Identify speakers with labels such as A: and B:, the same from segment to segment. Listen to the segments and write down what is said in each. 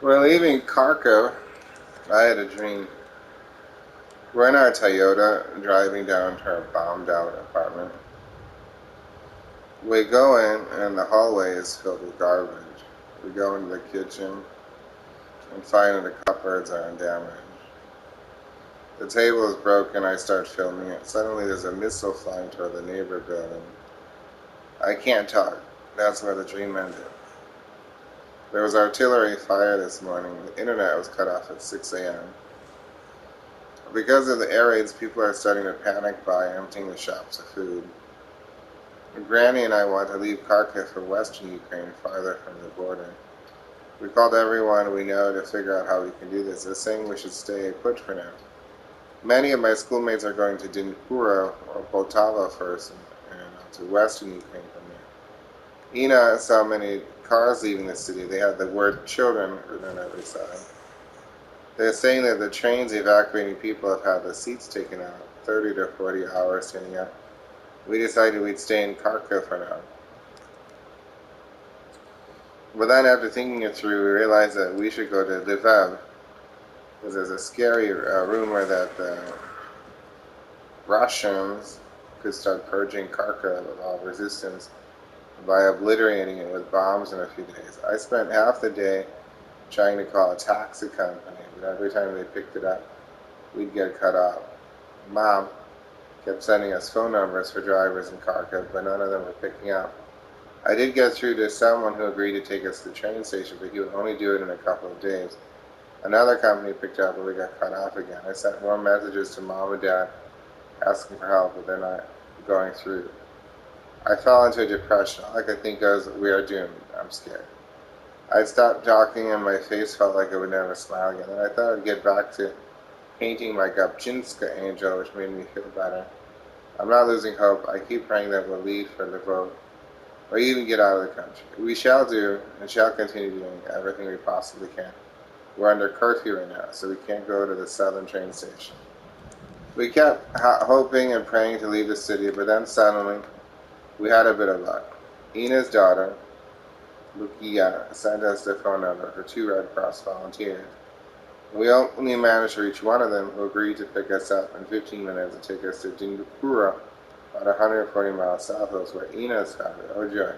A: We're leaving Kharkov. I had a dream. We're in our Toyota driving down to our bombed out apartment. We go in and the hallway is filled with garbage. We go into the kitchen and find that the cupboards are undamaged. The table is broken. I start filming it. Suddenly there's a missile flying toward the neighbor building. I can't talk. That's where the dream ended. There was artillery fire this morning. The internet was cut off at 6 a.m. Because of the air raids, people are starting to panic by emptying the shops of food. Granny and I want to leave Kharkiv for western Ukraine, farther from the border. We called everyone we know to figure out how we can do this. They're saying we should stay put for now. Many of my schoolmates are going to Dnipro or Poltava first, and to western Ukraine from there. Ina saw many cars leaving the city. They had the word children written on every side. They're saying that the trains evacuating people have had the seats taken out, 30 to 40 hours standing up. We decided we'd stay in Kharkiv for now. But then after thinking it through, we realized that we should go to Lviv, because there's a scary rumor that the Russians could start purging Kharkiv of all resistance by obliterating it with bombs in a few days. I spent half the day trying to call a taxi company, but every time they picked it up, we'd get cut off. Mom kept sending us phone numbers for drivers in Kharkiv, but none of them were picking up. I did get through to someone who agreed to take us to the train station, but he would only do it in a couple of days. Another company picked up, but we got cut off again. I sent more messages to Mom and Dad asking for help, but they're not going through. I fell into a depression. All I could think of was, we are doomed. I'm scared. I stopped talking and my face felt like it would never smile again. And I thought I'd get back to painting my Gapchinska angel, which made me feel better. I'm not losing hope. I keep praying that we'll leave for Lvov, or even get out of the country. We shall do and shall continue doing everything we possibly can. We're under curfew right now, so we can't go to the southern train station. We kept hoping and praying to leave the city, but then suddenly we had a bit of luck. Ina's daughter, Lukia, sent us their phone number for 2 Red Cross volunteers. We only managed to reach one of them, who agreed to pick us up in 15 minutes and take us to Dnipro, about 140 miles south of us, where Ina's family. Oh joy.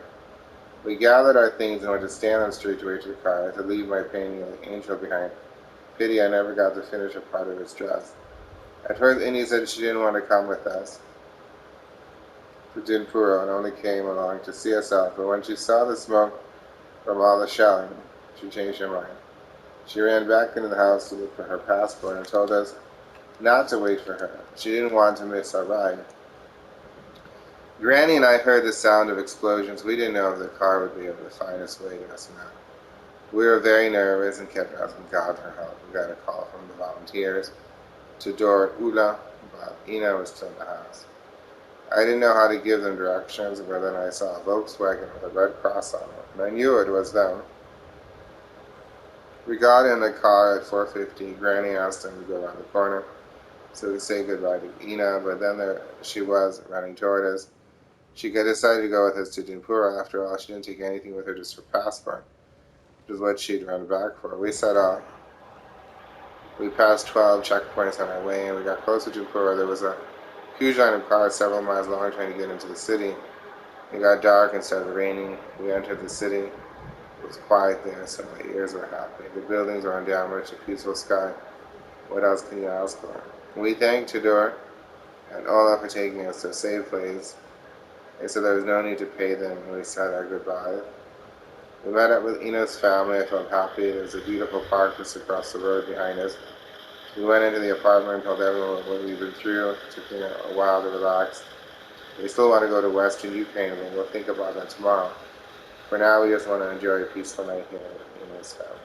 A: We gathered our things and went to stand on the street to wait for the car. I had to leave my painting of the angel behind. Pity I never got to finish a part of its dress. At first, Indy said she didn't want to come with us to Dnipro and only came along to see us off, but when she saw the smoke from all the shelling, she changed her mind. She ran back into the house to look for her passport and told us not to wait for her. She didn't want to miss our ride. Granny and I heard the sound of explosions. We didn't know if the car would be able to find its way to us now. We were very nervous and kept asking God for help. We got a call from the volunteers to Dor and Ula, but Ina was still in the house. I didn't know how to give them directions, but then I saw a Volkswagen with a red cross on it, and I knew it was them. We got in the car at 4:50. Granny asked them to go around the corner so we could say goodbye to Ina, but then there she was running toward us. She decided to go with us to Dnipro. After all, she didn't take anything with her, just her passport, which is what she'd run back for. We set off. We passed 12 checkpoints on our way, and we got closer to Dnipro. There was a huge line of cars several miles long trying to get into the city. It got dark and started raining. We entered the city. It was quiet there, so my ears were happy. The buildings were undamaged, a peaceful sky. What else can you ask for? We thanked Tudor and Ola for taking us to a safe place. They said there was no need to pay them, and we said our goodbyes. We met up with Ina's family. I felt happy. There was a beautiful park just across the road behind us. We went into the apartment and told everyone what we'd been through. It took me a while to relax. We still want to go to western Ukraine, but we'll think about that tomorrow. For now, we just want to enjoy a peaceful night here with Ina's family.